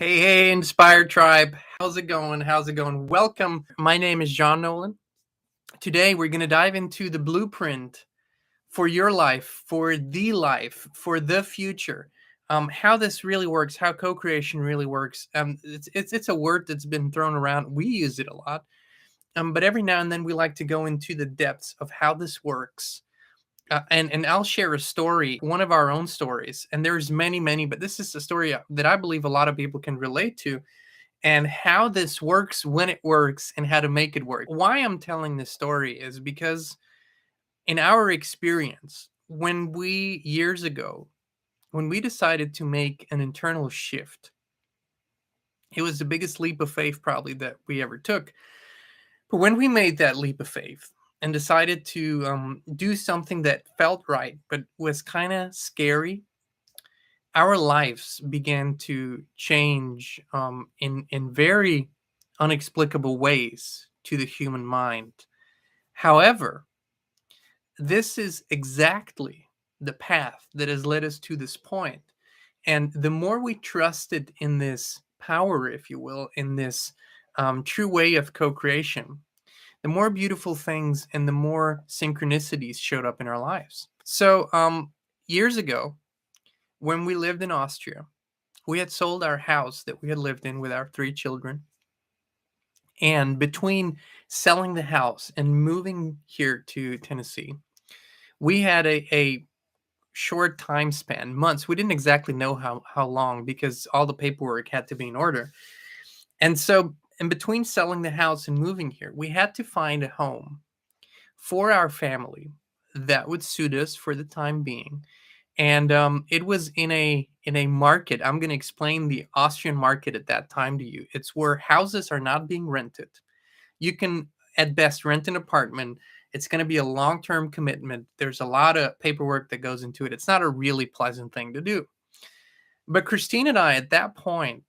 Hey, Inspired Tribe. How's it going? How's it going? Welcome. My name is John Nolan. Today, we're going to dive into the blueprint for your life, for the future. How this really works, how co-creation really works. It's a word that's been thrown around. We use it a lot. But every now and then we like to go into the depths of how this works. And I'll share a story, one of our own stories. And there's many, but this is a story that I believe a lot of people can relate to and how this works when it works and how to make it work. Why I'm telling this story is because in our experience, years ago, when we decided to make an internal shift, it was the biggest leap of faith probably that we ever took. But when we made that leap of faith and decided to do something that felt right, but was kind of scary, our lives began to change in very unexplicable ways to the human mind. However, this is exactly the path that has led us to this point. And the more we trusted in this power, if you will, in this true way of co-creation, the more beautiful things and the more synchronicities showed up in our lives. So years ago, when we lived in Austria, we had sold our house that we had lived in with our 3 children. And between selling the house and moving here to Tennessee, we had a short time span, months. We didn't exactly know how long because all the paperwork had to be in order. And so in between selling the house and moving here, we had to find a home for our family that would suit us for the time being. And it was in a market. I'm going to explain the Austrian market at that time to you. It's where houses are not being rented. You can at best rent an apartment. It's going to be a long-term commitment. There's a lot of paperwork that goes into it. It's not a really pleasant thing to do. But Christine and I at that point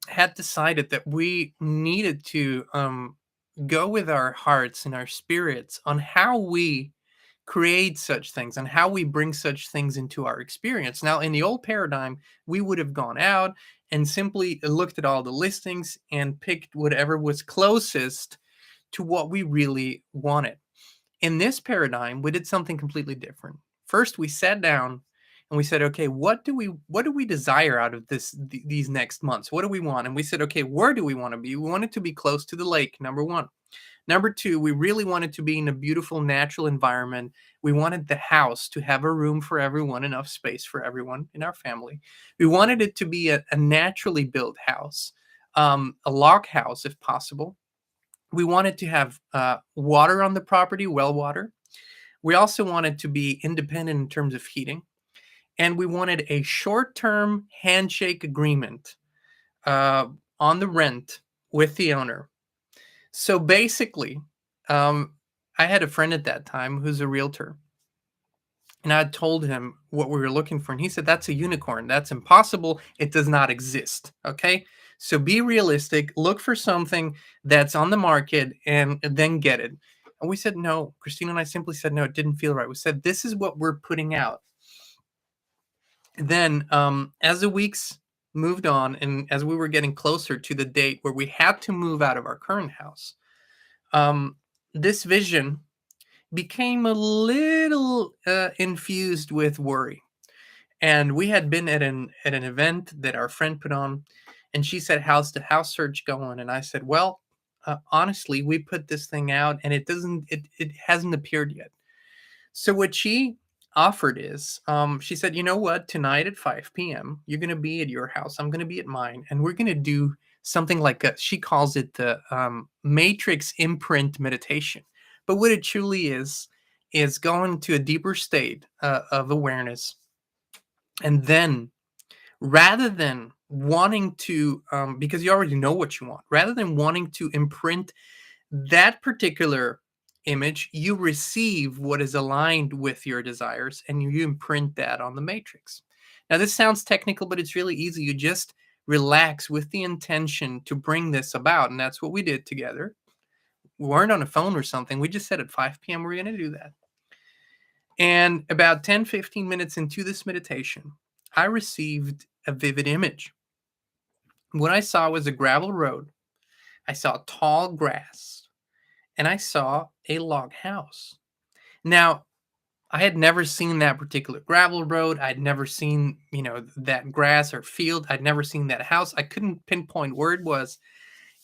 had decided that we needed to go with our hearts and our spirits on how we create such things and how we bring such things into our experience. Now, in the old paradigm, we would have gone out and simply looked at all the listings and picked whatever was closest to what we really wanted. In this paradigm, we did something completely different. First, we sat down and we said, okay, what do we desire out of these next months? What do we want? And we said, okay, where do we want to be? We wanted to be close to the lake, number one. Number two, we really wanted to be in a beautiful natural environment. We wanted the house to have a room for everyone, enough space for everyone in our family. We wanted it to be a naturally built house, a log house if possible. We wanted to have water on the property, well water. We also wanted to be independent in terms of heating. And we wanted a short-term handshake agreement on the rent with the owner. So basically, I had a friend at that time who's a realtor. And I told him what we were looking for. And he said, that's a unicorn. That's impossible. It does not exist. Okay. So be realistic. Look for something that's on the market and then get it. And we said, no. Christine and I simply said, no, it didn't feel right. We said, this is what we're putting out. Then as the weeks moved on and as we were getting closer to the date where we had to move out of our current house, this vision became a little infused with worry. And we had been at an event that our friend put on, and she said, "How's the house search going?" And I said, "Well, honestly, we put this thing out, and it hasn't appeared yet." So what she offered is, she said, "You know what? Tonight at 5 p.m., you're going to be at your house. I'm going to be at mine, and we're going to do something like she calls it the matrix imprint meditation." But what it truly is going to a deeper state of awareness. And then rather than wanting to, because you already know what you want, rather than wanting to imprint that particular image, you receive what is aligned with your desires and you imprint that on the matrix. Now, this sounds technical, but it's really easy. You just relax with the intention to bring this about. And that's what we did together. We weren't on a phone or something. We just said at 5 p.m. we're going to do that. And about 10, 15 minutes into this meditation, I received a vivid image. What I saw was a gravel road. I saw tall grass, and I saw a log house. Now, I had never seen that particular gravel road. I'd never seen, that grass or field. I'd never seen that house. I couldn't pinpoint where it was.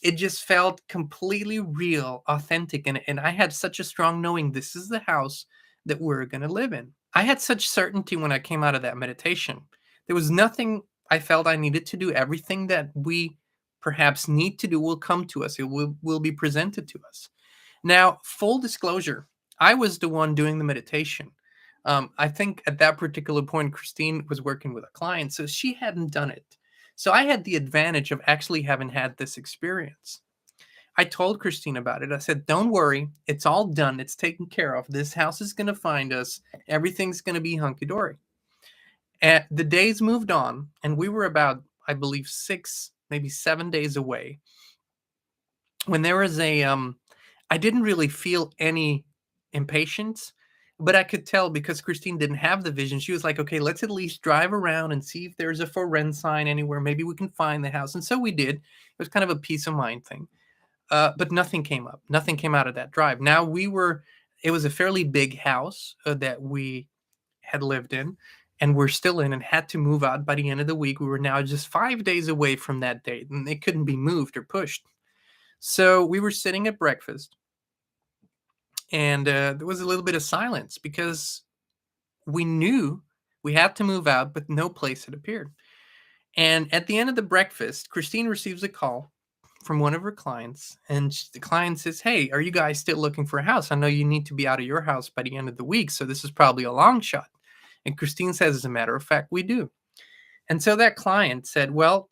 It just felt completely real, authentic, and I had such a strong knowing this is the house that we're going to live in. I had such certainty when I came out of that meditation. There was nothing I felt I needed to do. Everything that we perhaps need to do will come to us. It will be presented to us. Now, full disclosure, I was the one doing the meditation. I think at that particular point, Christine was working with a client, so she hadn't done it. So I had the advantage of actually having had this experience. I told Christine about it. I said, "Don't worry, it's all done. It's taken care of. This house is going to find us. Everything's going to be hunky dory." And the days moved on, and we were about, I believe, 6, maybe 7 days away when there was I didn't really feel any impatience, but I could tell because Christine didn't have the vision. She was like, "Okay, let's at least drive around and see if there's a for rent sign anywhere. Maybe we can find the house." And so we did. It was kind of a peace of mind thing. But nothing came up. Nothing came out of that drive. Now it was a fairly big house that we had lived in and we're still in and had to move out by the end of the week. We were now just 5 days away from that date and it couldn't be moved or pushed. So we were sitting at breakfast and there was a little bit of silence because we knew we had to move out, but no place had appeared. And at the end of the breakfast, Christine receives a call from one of her clients, and the client says, "Hey, are you guys still looking for a house? I know you need to be out of your house by the end of the week, so this is probably a long shot." And Christine says, "As a matter of fact, we do." And so that client said, "Well,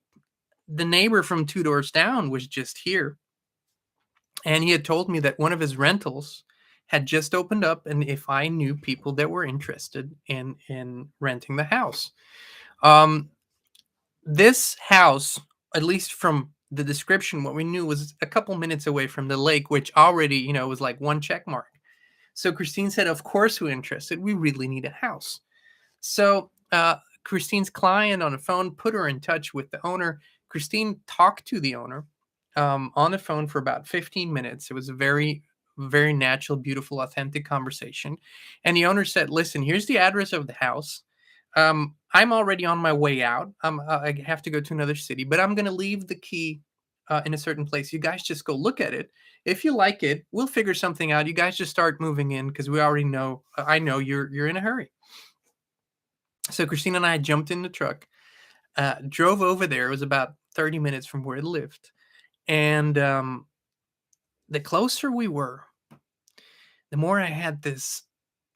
the neighbor from 2 doors down was just here, and he had told me that one of his rentals had just opened up, and if I knew people that were interested in renting the house." Um, this house, at least from the description, what we knew was a couple minutes away from the lake, which already, was like one check mark. So Christine said, "Of course we're interested. We really need a house." So Christine's client on the phone put her in touch with the owner. Christine talked to the owner on the phone for about 15 minutes. It was a very, very natural, beautiful, authentic conversation. And the owner said, "Listen, here's the address of the house. I'm already on my way out. I have to go to another city, but I'm going to leave the key in a certain place. You guys just go look at it. If you like it, we'll figure something out. You guys just start moving in because we already know. I know you're in a hurry." So Christina and I jumped in the truck, drove over there. It was about 30 minutes from where it lived, and the closer we were, the more I had this,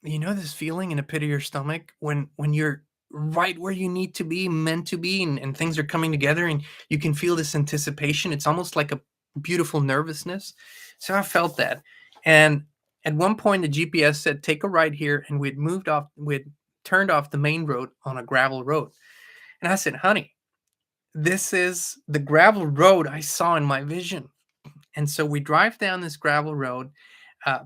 this feeling in the pit of your stomach when you're right where you need to be, meant to be, and things are coming together, and you can feel this anticipation. It's almost like a beautiful nervousness. So I felt that, and at one point the GPS said, "Take a right here," and we'd turned off the main road on a gravel road, and I said, "Honey, this is the gravel road I saw in my vision." And so we drive down this gravel road,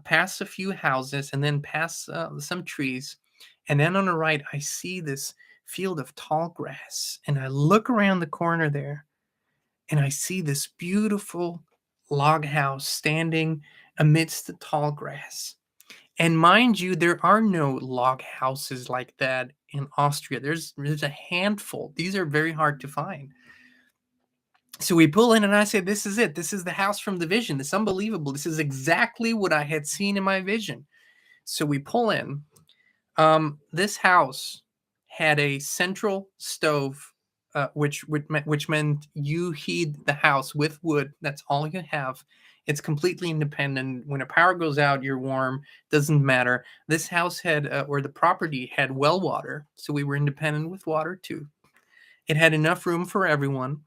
past a few houses, and then past some trees. And then on the right, I see this field of tall grass. And I look around the corner there, and I see this beautiful log house standing amidst the tall grass. And mind you, there are no log houses like that in Austria. There's a handful. These are very hard to find. So we pull in and I say, "This is it. This is the house from the vision. It's unbelievable. This is exactly what I had seen in my vision." So we pull in. This house had a central stove, which meant you heat the house with wood. That's all you have. It's completely independent. When a power goes out, you're warm. Doesn't matter. This house had, or the property had well water, so we were independent with water too. It had enough room for everyone.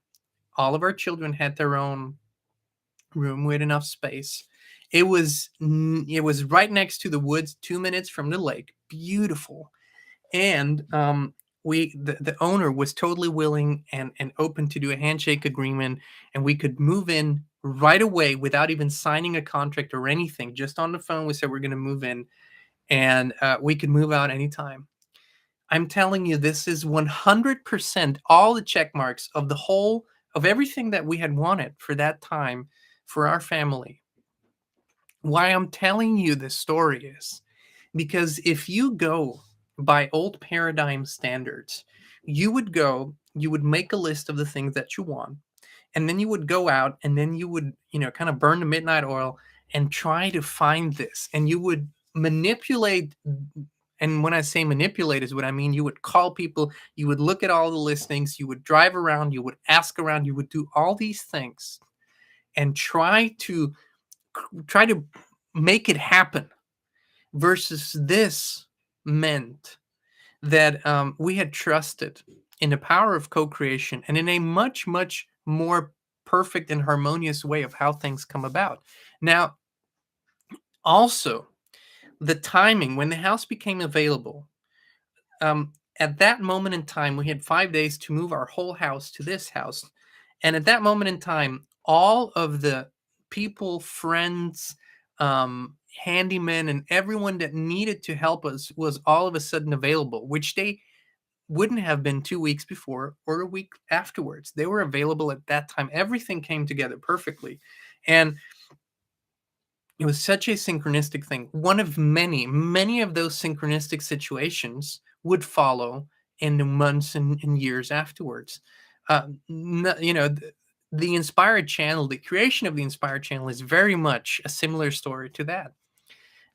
All of our children had their own room with enough space. It was right next to the woods, 2 minutes from the lake. Beautiful. And the owner was totally willing and open to do a handshake agreement, and we could move in right away without even signing a contract or anything. Just on the phone, we said we're going to move in, and we could move out anytime. I'm telling you, this is 100% all the check marks of the whole of everything that we had wanted for that time for our family. Why I'm telling you this story is because if you go by old paradigm standards, you would make a list of the things that you want, and then you would go out and then you would, kind of burn the midnight oil and try to find this, and you would manipulate. And when I say manipulate is what I mean, you would call people, you would look at all the listings, you would drive around, you would ask around, you would do all these things and try to make it happen. Versus this meant that we had trusted in the power of co-creation and in a much, much more perfect and harmonious way of how things come about. Now, also, the timing when the house became available, at that moment in time, we had 5 days to move our whole house to this house. And at that moment in time, all of the people, friends, handymen, and everyone that needed to help us was all of a sudden available, which they wouldn't have been 2 weeks before or a week afterwards. They were available at that time. Everything came together perfectly. And it was such a synchronistic thing. One of many, many of those synchronistic situations would follow in the months and years afterwards. The Inspired channel, the creation of the Inspired channel is very much a similar story to that.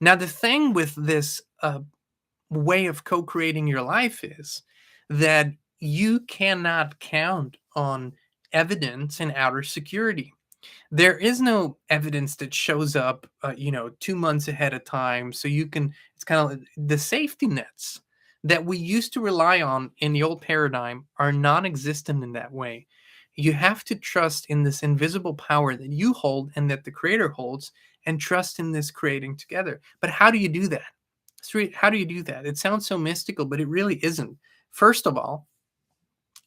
Now, the thing with this way of co-creating your life is that you cannot count on evidence and outer security. There is no evidence that shows up, 2 months ahead of time. So it's kind of like the safety nets that we used to rely on in the old paradigm are non-existent in that way. You have to trust in this invisible power that you hold and that the creator holds, and trust in this creating together. But how do you do that? How do you do that? It sounds so mystical, but it really isn't. First of all,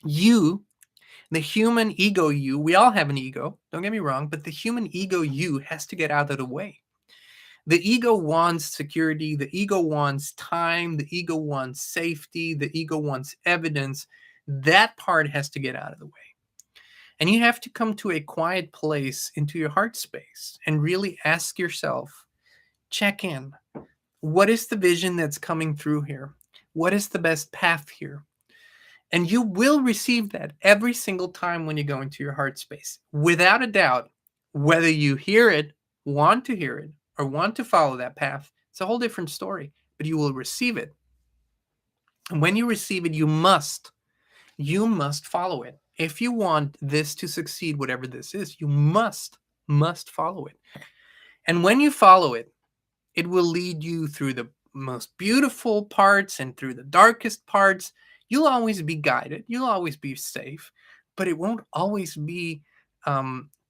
the human ego we all have an ego, don't get me wrong, but the human ego has to get out of the way. The ego wants security, the ego wants time, the ego wants safety, the ego wants evidence. That part has to get out of the way. And you have to come to a quiet place into your heart space and really ask yourself, check in. What is the vision that's coming through here? What is the best path here? And you will receive that every single time when you go into your heart space. Without a doubt, whether you hear it, want to hear it, or want to follow that path, it's a whole different story, but you will receive it. And when you receive it, you must follow it. If you want this to succeed, whatever this is, you must follow it. And when you follow it, it will lead you through the most beautiful parts and through the darkest parts. You'll always be guided. You'll always be safe, but it won't always be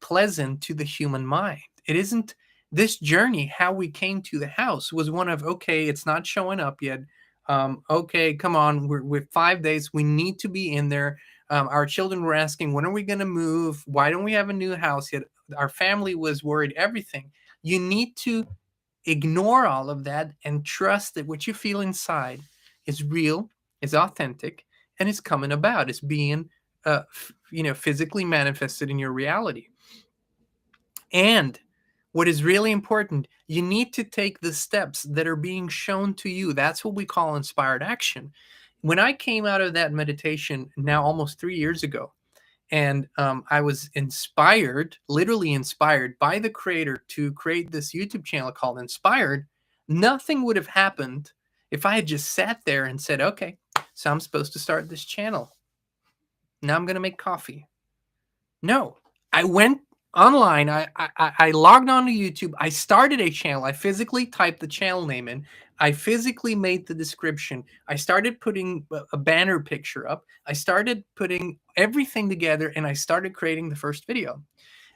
pleasant to the human mind. It isn't. This journey, how we came to the house, was one of, okay, it's not showing up yet. Okay, come on, we're 5 days. We need to be in there. Our children were asking, when are we going to move? Why don't we have a new house yet? Our family was worried, everything. You need to ignore all of that and trust that what you feel inside is real, is authentic, and is coming about. It's being, physically manifested in your reality. And what is really important, you need to take the steps that are being shown to you. That's what we call inspired action. When I came out of that meditation now almost 3 years ago, and I was inspired, literally inspired by the creator to create this YouTube channel called Inspired, nothing would have happened if I had just sat there and said, okay, so I'm supposed to start this channel. Now I'm going to make coffee. No, I went online. I logged on to YouTube. I started a channel. I physically typed the channel name in. I physically made the description. I started putting a banner picture up. I started putting everything together, and I started creating the first video.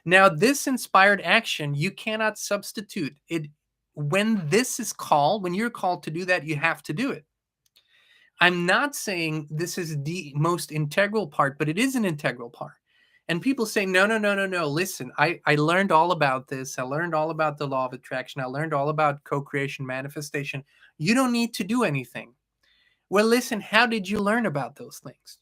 Now, this inspired action, you cannot substitute it. When you're called to do that, you have to do it. I'm not saying this is the most integral part, but it is an integral part. And people say, no. Listen, I learned all about this. I learned all about the law of attraction. I learned all about co-creation, manifestation. You don't need to do anything. Well, listen, how did you learn about those things?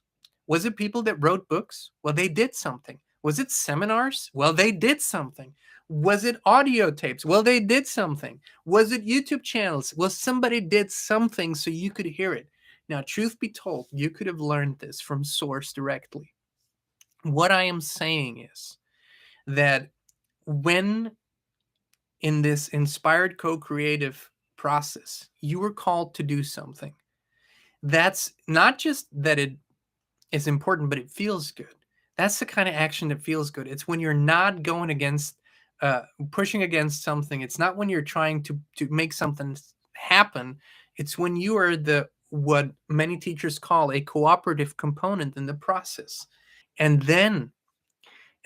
Was it people that wrote books? Well, they did something. Was it seminars? Well, they did something. Was it audio tapes? Well, they did something. Was it YouTube channels? Well, somebody did something so you could hear it. Now, truth be told, you could have learned this from source directly. What I am saying is that when in this inspired co-creative process, you were called to do something, that's not just that it is important, but it feels good. That's the kind of action that feels good. It's when you're not going against, pushing against something. It's not when you're trying to make something happen. It's when you are the what many teachers call a cooperative component in the process, and then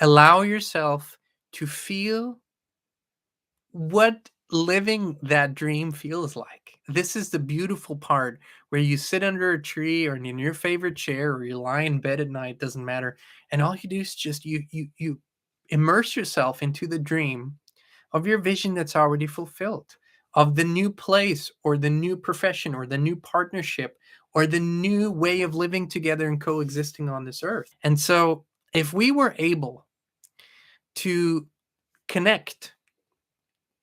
allow yourself to feel what living that dream feels like. This is the beautiful part where you sit under a tree or in your favorite chair or you lie in bed at night, doesn't matter. And all you do is just you immerse yourself into the dream of your vision that's already fulfilled, of the new place or the new profession or the new partnership or the new way of living together and coexisting on this earth. And so if we were able to connect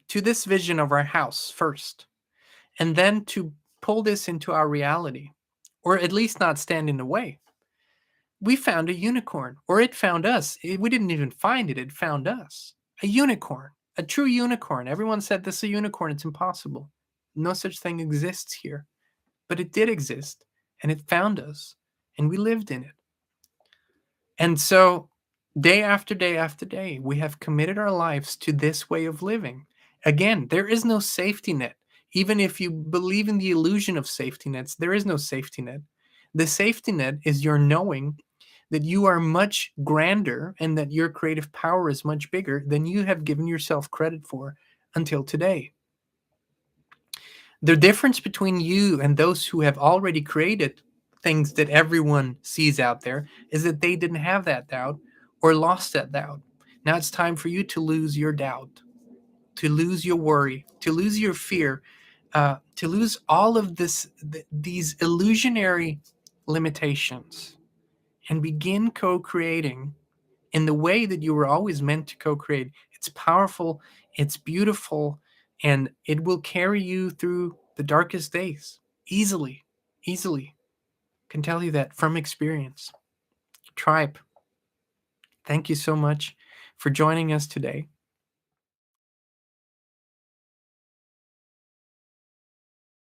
to this vision of our house first, and then to pull this into our reality, or at least not stand in the way. We found a unicorn, or it found us. We didn't even find it, it found us. A unicorn, a true unicorn. Everyone said this is a unicorn, it's impossible. No such thing exists here. But it did exist, and it found us, and we lived in it. And so, day after day after day, we have committed our lives to this way of living. Again, there is no safety net. Even if you believe in the illusion of safety nets, there is no safety net. The safety net is your knowing that you are much grander and that your creative power is much bigger than you have given yourself credit for until today. The difference between you and those who have already created things that everyone sees out there is that they didn't have that doubt or lost that doubt. Now it's time for you to lose your doubt, to lose your worry, to lose your fear, to lose all of these illusionary limitations, and begin co-creating in the way that you were always meant to co-create. It's powerful, it's beautiful, and it will carry you through the darkest days easily. Easily. Can tell you that from experience. Tribe, thank you so much for joining us today.